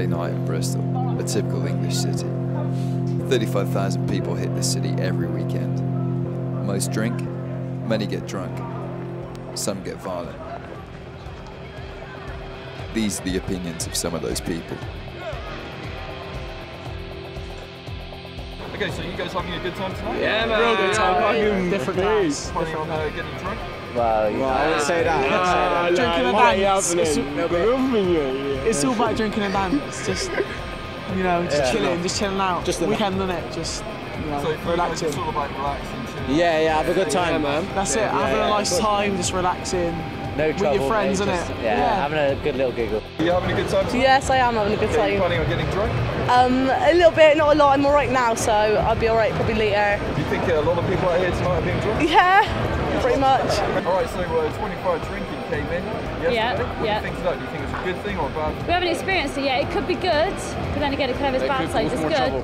Saturday night in Bristol, a typical English city. 35,000 people hit this city every weekend. Most drink, many get drunk, some get violent. These are the opinions of some of those people. Okay, so you guys having a good time tonight? Yeah, man. Real good time. Fucking different days. Planning on getting drunk? Well, I wouldn't say that. Drinking and dance. It's all about drinking and dance. Just, you know, just chilling out. Just weekend, isn't it? Just, you know, so relaxing. It's all about relaxing, chilling. Yeah, have a good time, man. That's it. Having a nice time, just relaxing. No trouble, with your friends, mate, innit? Yeah, having a good little giggle. Are you having a good time tonight? Yes, I am having a good time. Are you planning on getting drunk? A little bit, not a lot. I'm alright now, so I'll be alright probably later. Do you think a lot of people out here tonight are being drunk? Yeah, pretty much. Alright, so 24-hour drinking came in yesterday. Yeah. What do you think tonight? Do you think it's a good thing or a bad thing? We haven't experienced it yet. It could be good, but then again, it could have its bad sides. It's good.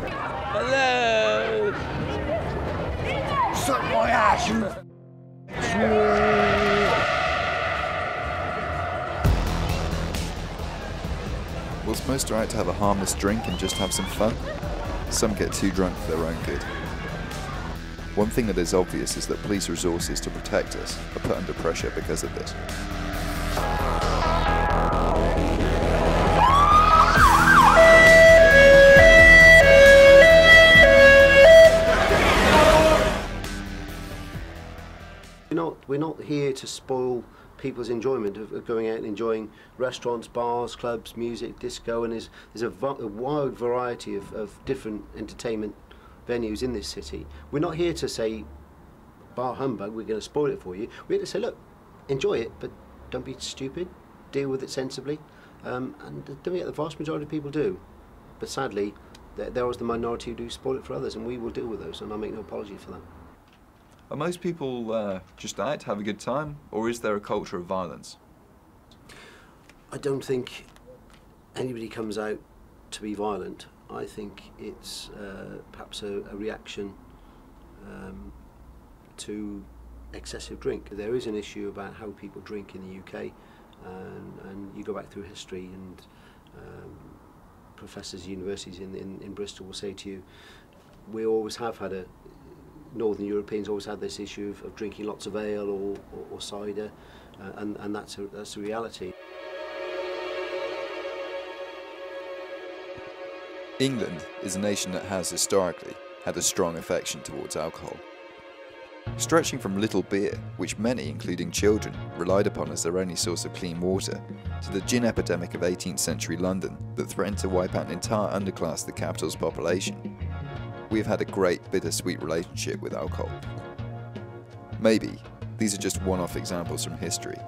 Hello! Suck my ass, you... Whilst most are out to have a harmless drink and just have some fun, some get too drunk for their own good. One thing that is obvious is that police resources to protect us are put under pressure because of this. We're not here to spoil people's enjoyment of going out and enjoying restaurants, bars, clubs, music, disco, and there's a wide variety of different entertainment venues in this city. We're not here to say, bar humbug, we're going to spoil it for you. We're here to say, look, enjoy it, but don't be stupid, deal with it sensibly, and don't forget the vast majority of people do. But sadly, there is the minority who do spoil it for others, and we will deal with those, and I make no apology for that. Are most people just out to have a good time, or is there a culture of violence? I don't think anybody comes out to be violent. I think it's perhaps a reaction to excessive drink. There is an issue about how people drink in the UK, and you go back through history, and professors at universities in Bristol will say to you, we always have had Northern Europeans always had this issue of drinking lots of ale or cider, and that's a reality. England is a nation that has historically had a strong affection towards alcohol. Stretching from little beer, which many, including children, relied upon as their only source of clean water, to the gin epidemic of 18th century London that threatened to wipe out an entire underclass of the capital's population. We have had a great bittersweet relationship with alcohol. Maybe these are just one-off examples from history,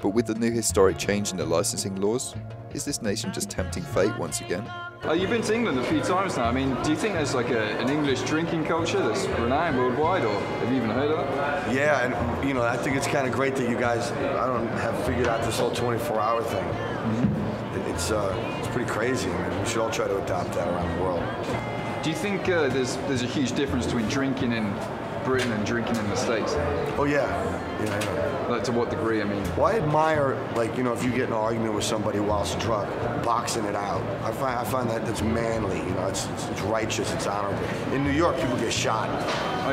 but with the new historic change in the licensing laws, is this nation just tempting fate once again? You've been to England a few times now. I mean, do you think there's like an English drinking culture that's renowned worldwide, or have you even heard of it? Yeah, and you know, I think it's kind of great that you guys, have figured out this whole 24-hour thing. Mm-hmm. It's pretty crazy. I mean, we should all try to adopt that around the world. Do you think there's a huge difference between drinking in Britain and drinking in the States? Oh yeah. Like, to what degree? I mean, well, I admire, like, you know, if you get in an argument with somebody whilst drunk, boxing it out. I find that that's manly. You know, it's righteous, it's honorable. In New York, people get shot.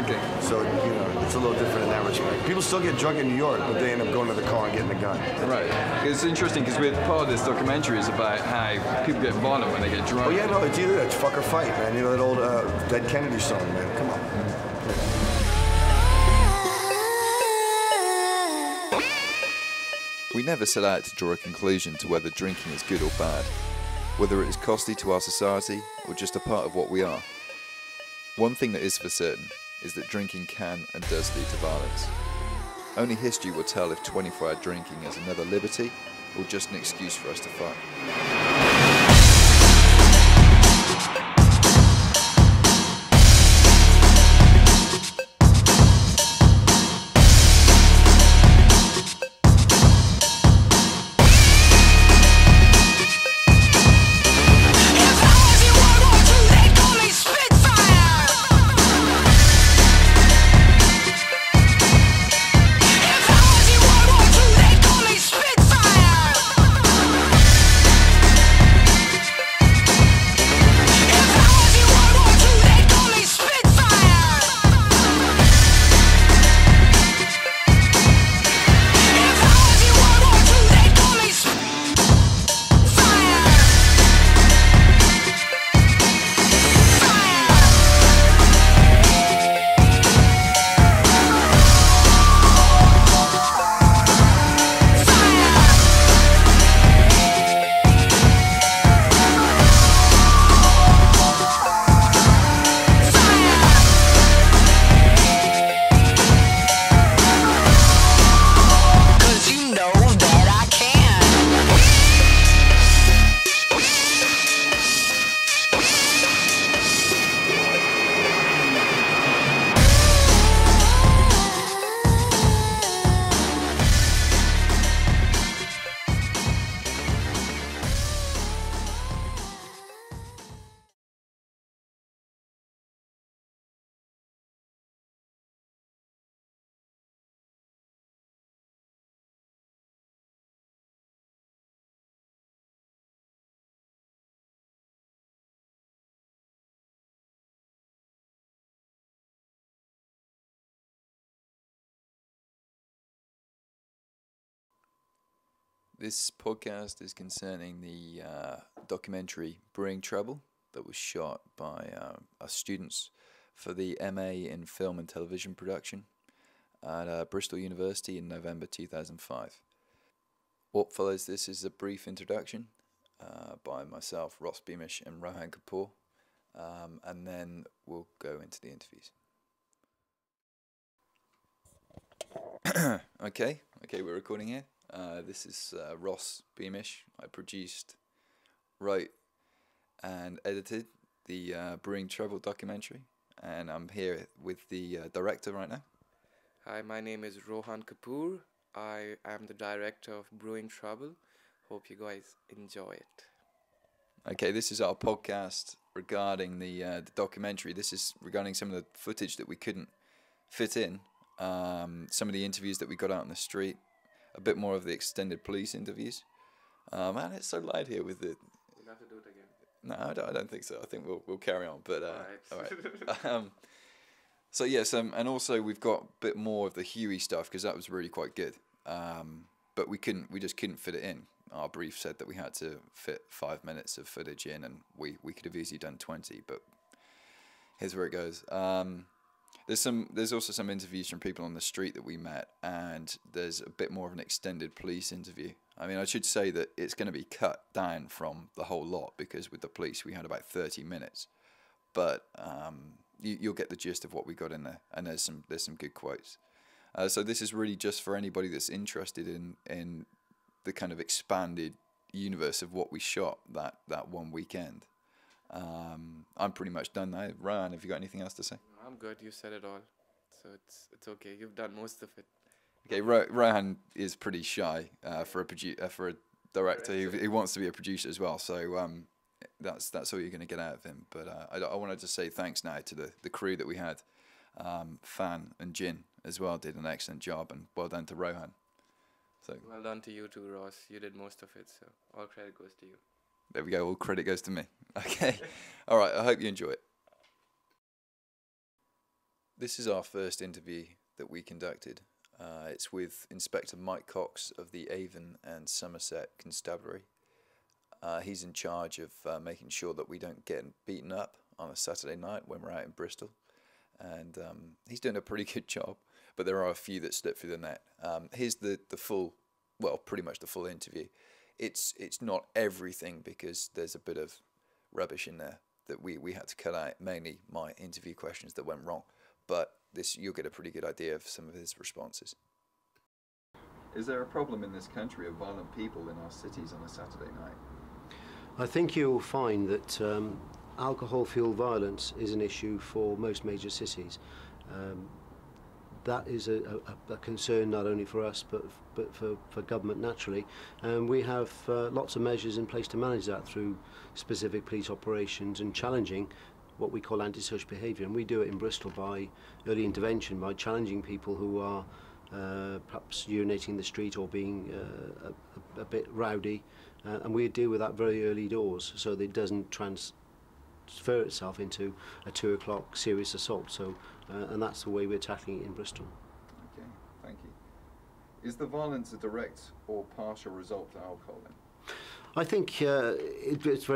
Okay. So you know, it's a little different in that respect. People still get drunk in New York, but they end up going to the car and getting the gun. Right. It's interesting because part of this documentary is about how people get violent when they get drunk. Oh yeah, no, it's either it's fuck or fight, man. You know that old Dead Kennedy song, man. Come on. We never set out to draw a conclusion to whether drinking is good or bad, whether it is costly to our society or just a part of what we are. One thing that is for certain is that drinking can and does lead to violence. Only history will tell if 24-hour drinking is another liberty or just an excuse for us to fight. This podcast is concerning the documentary Brewing Trouble that was shot by our students for the MA in Film and Television Production at Bristol University in November 2005. What follows this is a brief introduction by myself, Ross Beamish and Rohan Kapoor, and then we'll go into the interviews. Okay, we're recording here. This is Ross Beamish. I produced, wrote and edited the Brewing Trouble documentary, and I'm here with the director right now. Hi, my name is Rohan Kapoor. I am the director of Brewing Trouble. Hope you guys enjoy it. Okay, this is our podcast regarding the documentary. This is regarding some of the footage that we couldn't fit in, some of the interviews that we got out on the street, a bit more of the extended police interviews. Man, it's so loud here with the... We'll have to do it again. No, I don't think so. I think we'll carry on. But all right. All right. So yes, and also we've got a bit more of the Huey stuff because that was really quite good. But we just couldn't fit it in. Our brief said that we had to fit 5 minutes of footage in, and we could have easily done 20. But here's where it goes. There's also some interviews from people on the street that we met, and there's a bit more of an extended police interview. I mean, I should say that it's going to be cut down from the whole lot because with the police we had about 30 minutes, but you'll get the gist of what we got in there, and there's some good quotes. So this is really just for anybody that's interested in the kind of expanded universe of what we shot that one weekend. I'm pretty much done now. Ryan, have you got anything else to say? I'm good. You said it all, so it's okay. You've done most of it. Okay, Rohan is pretty shy for a director who wants to be a producer as well. So that's all you're going to get out of him. But I wanted to say thanks now to the crew that we had. Fan and Jin as well did an excellent job, and well done to Rohan. So well done to you too, Ross. You did most of it, so all credit goes to you. There we go. All credit goes to me. Okay. All right. I hope you enjoy it. This is our first interview that we conducted. It's with Inspector Mike Cox of the Avon and Somerset Constabulary. He's in charge of making sure that we don't get beaten up on a Saturday night when we're out in Bristol. And he's doing a pretty good job, but there are a few that slip through the net. Here's the full, well, pretty much the full interview. It's not everything because there's a bit of rubbish in there that we had to cut out, mainly my interview questions that went wrong. But you'll get a pretty good idea of some of his responses. Is there a problem in this country of violent people in our cities on a Saturday night? I think you'll find that alcohol-fueled violence is an issue for most major cities. That is a concern not only for us but for government naturally, and we have lots of measures in place to manage that through specific police operations and challenging what we call antisocial behaviour, and we do it in Bristol by early intervention, by challenging people who are perhaps urinating in the street or being a bit rowdy, and we deal with that very early doors so that it doesn't transfer itself into a 2 o'clock serious assault. So and that's the way we're tackling it in Bristol. Okay, thank you. Is the violence a direct or partial result of alcohol then? I think it's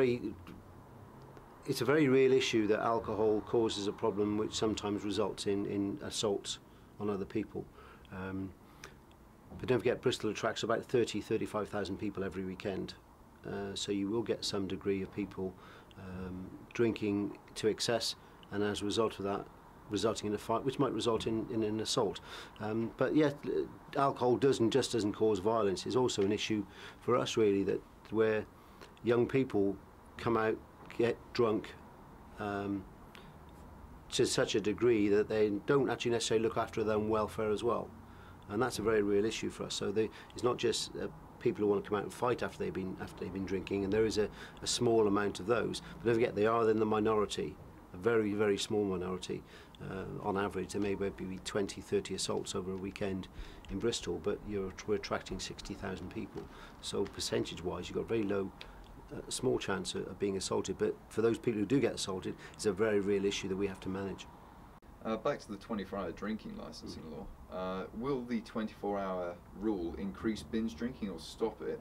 a very real issue that alcohol causes a problem which sometimes results in assaults on other people. But don't forget, Bristol attracts about 35,000 people every weekend. So you will get some degree of people drinking to excess, and as a result of that, resulting in a fight, which might result in an assault. But yet, alcohol doesn't cause violence. It's also an issue for us, really, that where young people come out, get drunk to such a degree that they don't actually necessarily look after their own welfare as well. And that's a very real issue for us. So it's not just people who want to come out and fight after they've been drinking, and there is a small amount of those. But don't forget, they are in the minority, a very, very small minority. On average, there may be 20, 30 assaults over a weekend in Bristol, but we're attracting 60,000 people. So percentage-wise, you've got very low, small chance of being assaulted. But for those people who do get assaulted, it's a very real issue that we have to manage. Back to the 24-hour drinking licensing law. Will the 24-hour rule increase binge drinking or stop it?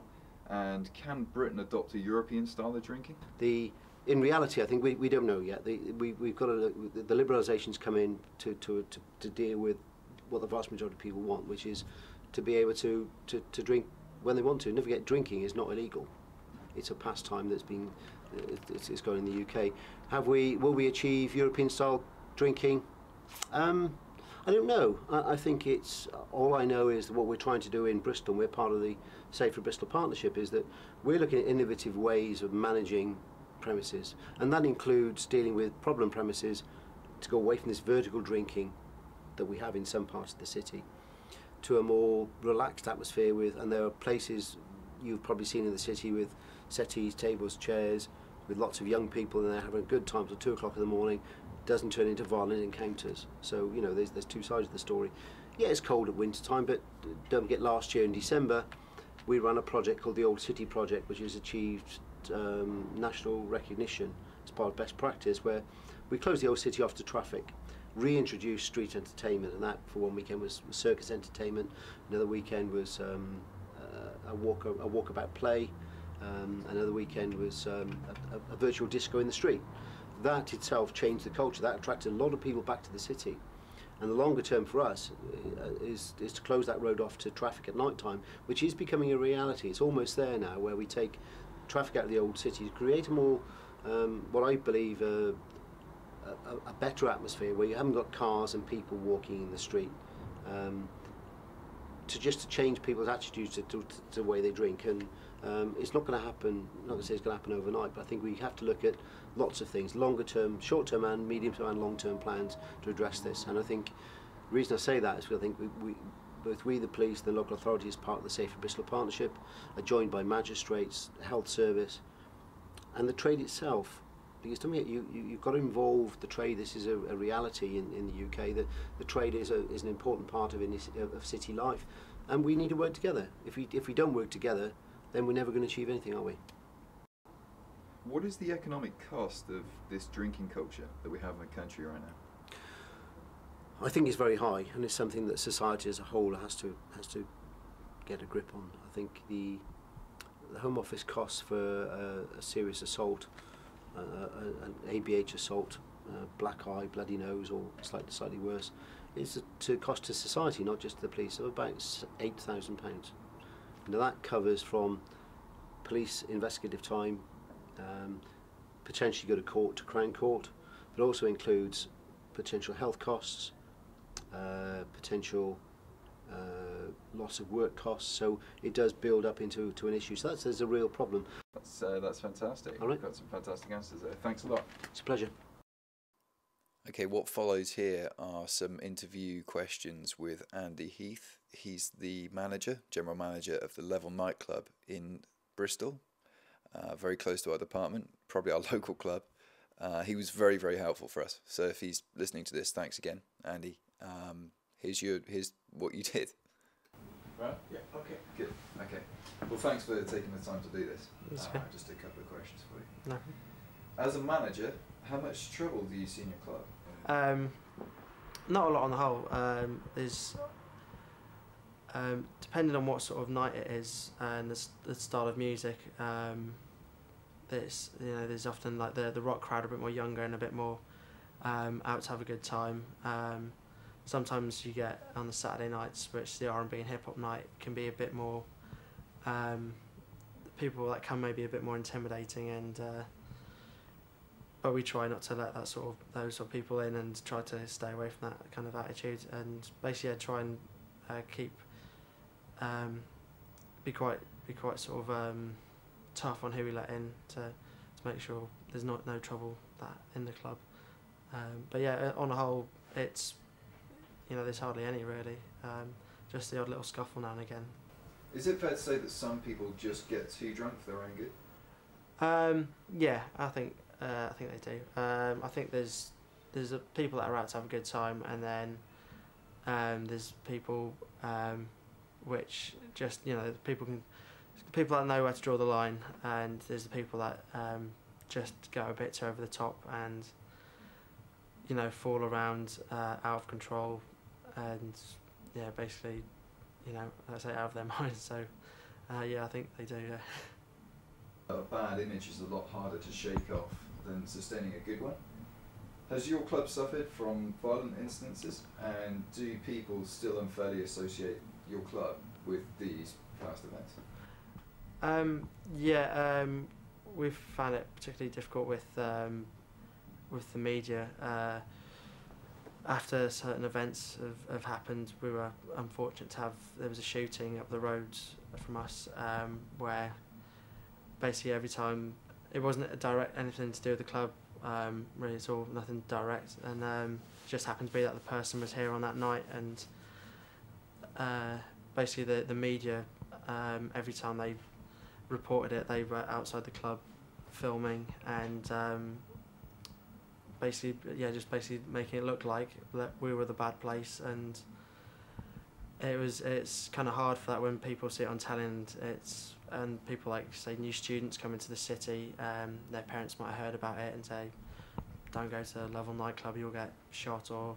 And can Britain adopt a European style of drinking? In reality, I think we don't know yet. We've got the liberalisations come in to deal with what the vast majority of people want, which is to be able to drink when they want to. Never forget, drinking is not illegal. It's a pastime that's been it's going in the UK. Will we achieve European style drinking? I don't know. I think it's all I know is that what we're trying to do in Bristol. And we're part of the Safer Bristol Partnership. Is that we're looking at innovative ways of managing premises, and that includes dealing with problem premises to go away from this vertical drinking that we have in some parts of the city to a more relaxed atmosphere and there are places you've probably seen in the city with settees, tables, chairs, with lots of young people in there having a good time till 2 o'clock in the morning. Doesn't turn into violent encounters. So there's two sides of the story. Yeah, it's cold at winter time, but don't forget last year in December we ran a project called the Old City Project, which has achieved national recognition as part of best practice, where we closed the old city off to traffic, reintroduced street entertainment, and that for one weekend was circus entertainment, another weekend was a walkabout play, another weekend was a virtual disco in the street. That itself changed the culture. That attracted a lot of people back to the city. And the longer term for us is to close that road off to traffic at night time, which is becoming a reality. It's almost there now, where we take traffic out of the old city to create a more, what I believe, a better atmosphere where you haven't got cars and people walking in the street. To change people's attitudes to the way they drink, and it's not going to happen. I'm not going to say it's going to happen overnight, but I think we have to look at lots of things, longer term, short term, and medium term and long term plans to address this. And I think the reason I say that is because I think both we, the police, the local authorities, part of the Safer Bristol Partnership, are joined by magistrates, health service, and the trade itself. Because to me, you've got to involve the trade. This is a reality in the UK. The trade is an important part of city life, and we need to work together. If we don't work together, then we're never going to achieve anything, are we? What is the economic cost of this drinking culture that we have in the country right now? I think it's very high, and it's something that society as a whole has to get a grip on. I think the Home Office costs for a serious assault, an ABH assault, black eye, bloody nose, or slightly worse, is to cost to society, not just the police, of about £8,000. Now that covers from police investigative time, potentially go to court, to Crown Court, but also includes potential health costs, potential loss of work costs. So it does build up into an issue. So there's a real problem. That's fantastic. All right. You've got some fantastic answers there. Thanks a lot. It's a pleasure. Okay, what follows here are some interview questions with Andy Heath. He's the general manager of the Level nightclub in Bristol, very close to our department, probably our local club. He was very, very helpful for us. So if he's listening to this, thanks again, Andy. Here's what you did. Right? Yeah. Okay. Good. Okay. Well, thanks for taking the time to do this. Just a couple of questions for you. No. As a manager, how much trouble do you see in your club? Not a lot on the whole. There's depending on what sort of night it is and the style of music. There's often like the rock crowd a bit more younger and a bit more out to have a good time. Sometimes you get on the Saturday nights, which the R&B and hip hop night can be a bit more. People that come maybe a bit more intimidating, and but we try not to let those sort of people in, and try to stay away from that kind of attitude, and basically try and keep be quite sort of tough on who we let in to make sure there's no trouble in the club. But yeah, on the whole, it's there's hardly any really. Just the odd little scuffle now and again. Is it fair to say that some people just get too drunk for their own good? Yeah, I think they do. I think there's people that are out to have a good time, and then there's people which just people that know where to draw the line, and there's the people that just go a bit too over the top and fall around out of control, and basically I say out of their minds. So Yeah, I think they do, yeah. A bad image is a lot harder to shake off than sustaining a good one. Has your club suffered from violent instances, and do people still unfairly associate your club with these past events? We've found it particularly difficult with the media. After certain events have happened, we were unfortunate to have, there was a shooting up the road from us, where basically every time, it wasn't a direct anything to do with the club, really at all, nothing direct, and just happened to be that the person was here on that night, and basically the media, every time they reported it, they were outside the club filming, and basically making it look like that we were the bad place, and it's kind of hard for that when people see it on telly, and people like say new students coming to the city, their parents might have heard about it and say, don't go to Level nightclub, you'll get shot or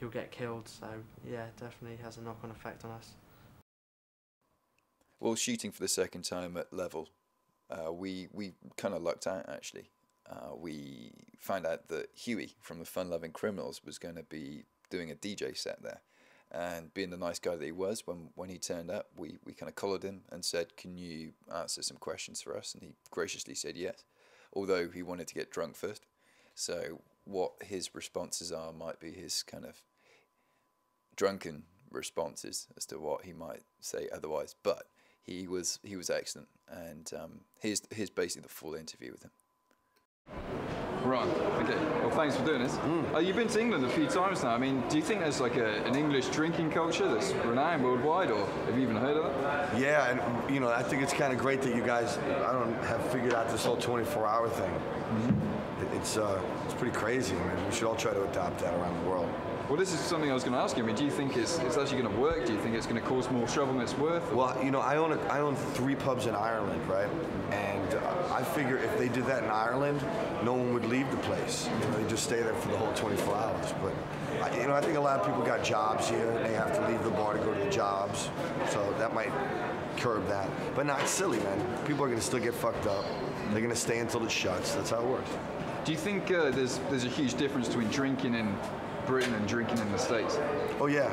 you'll get killed. So yeah, it definitely has a knock-on effect on us. Well, shooting for the second time at Level, we kind of lucked out actually. We found out that Huey from the Fun Loving Criminals was going to be doing a DJ set there, and being the nice guy that he was, when he turned up, we kind of collared him and said, can you answer some questions for us? And he graciously said yes, although he wanted to get drunk first. So what his responses are might be his kind of drunken responses as to what he might say otherwise, but he was excellent, and here's basically the full interview with him. Right, okay. Well, thanks for doing this. You've been to England a few times now. I mean, do you think there's like an English drinking culture that's renowned worldwide, or have you even heard of that? Yeah, and you know, I think it's kind of great that you guys, have figured out this whole 24-hour thing. It's pretty crazy. I mean, we should all try to adopt that around the world. Well, this is something I was going to ask you. I mean, do you think it's actually going to work? Do you think it's going to cause more trouble than it's worth? Or? Well, you know, I own 3 pubs in Ireland, right? And I figure if they did that in Ireland, no one would leave the place. You know, they just stay there for the whole 24 hours. But I think a lot of people got jobs here, and they have to leave the bar to go to the jobs, so that might curb that. But no, it's silly, man. People are going to still get fucked up. They're going to stay until it shuts. That's how it works. Do you think there's a huge difference between drinking in Britain and drinking in the States? Oh yeah.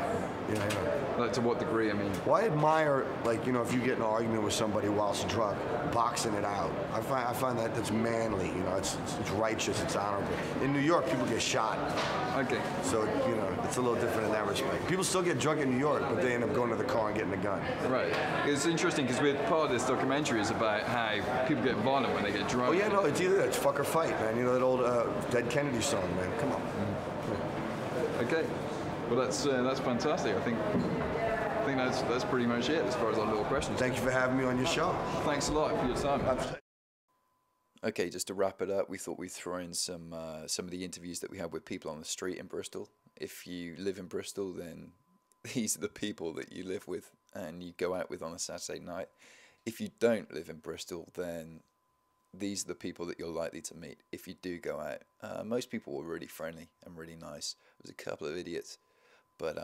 Like, to what degree? I mean, well, I admire, like, if you get in an argument with somebody whilst drunk, boxing it out. I find that's manly. You know, it's righteous, it's honorable. In New York, people get shot. Okay. So it's a little different in that respect. People still get drunk in New York, but they end up going to the car and getting a gun. Right. It's interesting because part of this documentary is about how people get violent when they get drunk. Oh yeah, no, it's either that, it's fuck or fight, man. You know that old Dead Kennedy song, man. Come on. Okay, well that's fantastic. I think that's pretty much it as far as our little questions. Thank you for having me on your show. Thanks a lot for your time. Okay, just to wrap it up, we thought we'd throw in some of the interviews that we had with people on the street in Bristol. If you live in Bristol, then these are the people that you live with and you go out with on a Saturday night. If you don't live in Bristol, then these are the people that you're likely to meet if you do go out. Most people were really friendly and really nice. There was a couple of idiots, but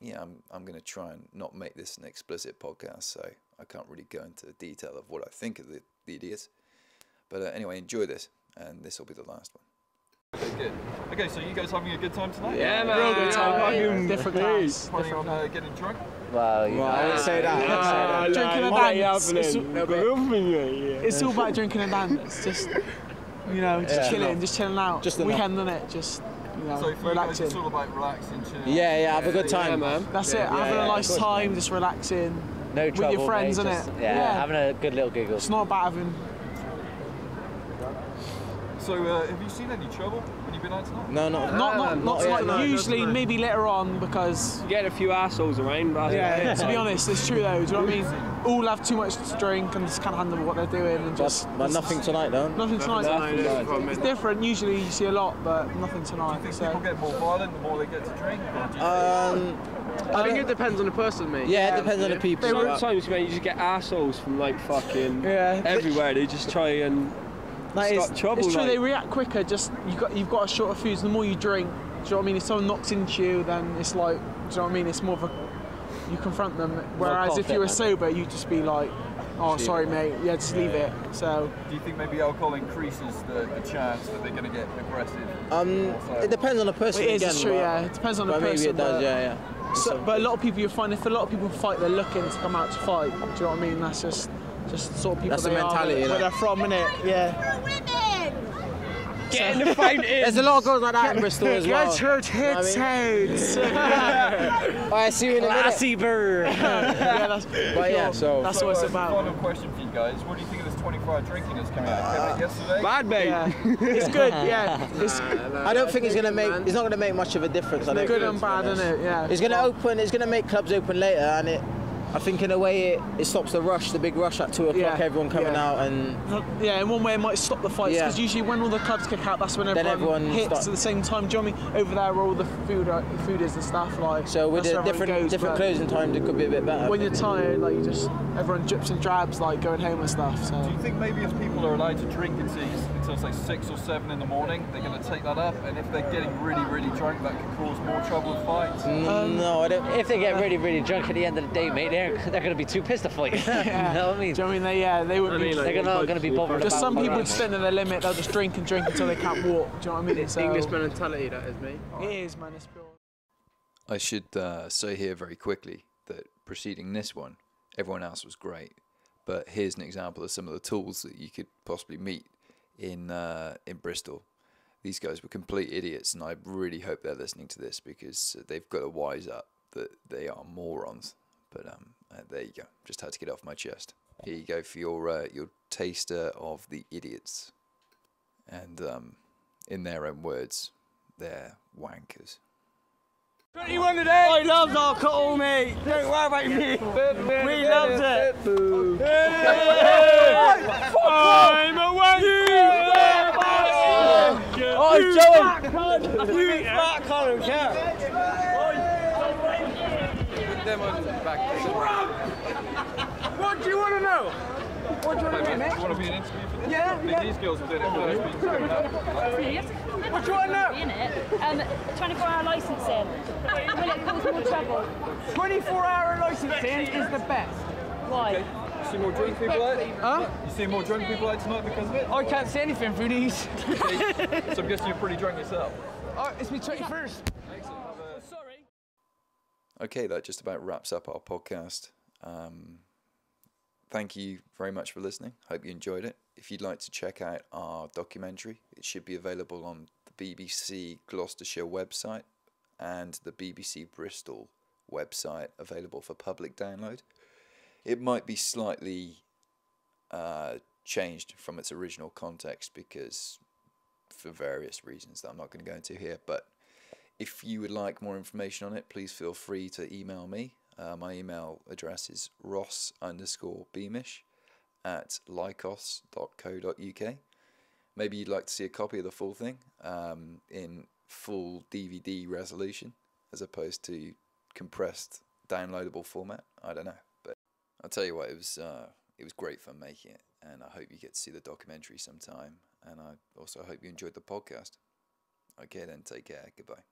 yeah, I'm going to try and not make this an explicit podcast, so I can't really go into the detail of what I think of the idiots. But anyway, enjoy this, and this will be the last one. Okay, good. Okay, so you guys having a good time tonight? Yeah, man. Real good time. Yeah. Different class. Planning on getting drunk? Well, I wouldn't say that. Drinking and dance. It's all about drinking and dance. Just, just chilling out. Just weekend, isn't it? Just, so for relaxing. It's all about relaxing, chilling. Yeah, have a good time, man. That's it. Having a nice time, just relaxing. No trouble, with your friends, mate, isn't it? Yeah, having a good little giggle. It's not about having. So, have you seen any trouble when you've been out tonight? No, not tonight. Usually, maybe later on, because you get a few assholes around. But yeah, to be honest, it's true though. Do you know what I mean? All have too much to drink and just can't handle what they're doing, and just. But nothing tonight, though. Nothing tonight. It's different. Usually, you see a lot, but nothing tonight. Do you think people get more violent the more they get to drink? I think it depends on the person, mate. Yeah, it depends on the people. Sometimes, man, you just get assholes from like fucking everywhere. They just try and. Start trouble, it's true, like. they react quicker, just you've got a shorter fuse. The more you drink, do you know what I mean? If someone knocks into you, then it's like, do you know what I mean? It's more of a, you confront them. Whereas if you were sober, you'd just be like, oh, sorry, mate, yeah, just leave it. So. Do you think maybe alcohol increases the chance that they're going to get aggressive? It depends on the person. It is again, true, yeah. It depends on the person. Maybe it does, yeah. So, but a lot of people, you find if a lot of people fight, they're looking to come out to fight. Do you know what I mean? That's just sort of people. That's the they mentality. are, where they're from, innit? Yeah. Get in the fight. There's a lot of girls like that in Bristol as well. Get your tits out. I see you in a minute. Classy bird. Yeah, that's. But yeah, so that's what it's about. Final question for you guys: what do you think of this 24-hour drinking that's coming out? Came out yesterday. Bad, mate. Yeah. It's good. Yeah. I don't think it's gonna make. It's not gonna make much of a difference. I don't Good think, and bad, isn't it? Yeah. It's gonna open. It's gonna make clubs open later, and I think in a way it stops the rush, the big rush at 2 o'clock. Yeah, Everyone coming out and. Yeah, in one way it might stop the fights because usually when all the clubs kick out, that's when everyone hits at the same time. Do you know what I mean? Over there where all the food is and stuff like. So with the different closing times, it could be a bit better. When you're tired, like everyone drips and drabs like going home and stuff. So. Do you think maybe if people are allowed to drink until say 6 or 7 in the morning, they're going to take that up? And if they're getting really, really drunk, that could cause more trouble with fights? No, I don't. If they get really, really drunk at the end of the day, mate, they're going to be too pissed to fight. Yeah. You know what I mean? Do you know what I mean? They would be. They're not going to be bothered. Just some people spend their limit. They'll just drink and drink until they can't walk. Do you know what I mean? It's English mentality, that is, mate. It is, man. It's pure. I should say here very quickly that preceding this one, everyone else was great, but here's an example of some of the tools that you could possibly meet in Bristol. These guys were complete idiots, and I really hope they're listening to this because they've got to wise up that they are morons. But there you go. Just had to get it off my chest. Here you go for your taster of the idiots. And in their own words, they're wankers. 21 today. I love alcohol, mate. Don't worry about me. We loved it. I'm a wanker. Oh, Joey. You fat cunt, don't care. What do you want to know? What do you want to know, mate? Do you want to be an interview for this? Yeah. These girls have done it first. What do you want to know? 24-hour licensing. Will it cause more trouble? 24-hour licensing is the best. Why? Okay. You see more drunk people out? Huh? You see more drunk people out tonight because of it? I can't see anything through these. Okay. So I'm guessing you're pretty drunk yourself. Oh, it's my 21st. Sorry. Okay, that just about wraps up our podcast. Thank you very much for listening. Hope you enjoyed it. If you'd like to check out our documentary, it should be available on the BBC Gloucestershire website and the BBC Bristol website, available for public download. It might be slightly changed from its original context because for various reasons that I'm not going to go into here, but if you would like more information on it, please feel free to email me. My email address is ross_beamish@lycos.co.uk. Maybe you'd like to see a copy of the full thing in full DVD resolution as opposed to compressed downloadable format. I don't know, but I'll tell you what, it was great fun making it, and I hope you get to see the documentary sometime, and I also hope you enjoyed the podcast. Okay then, take care, goodbye.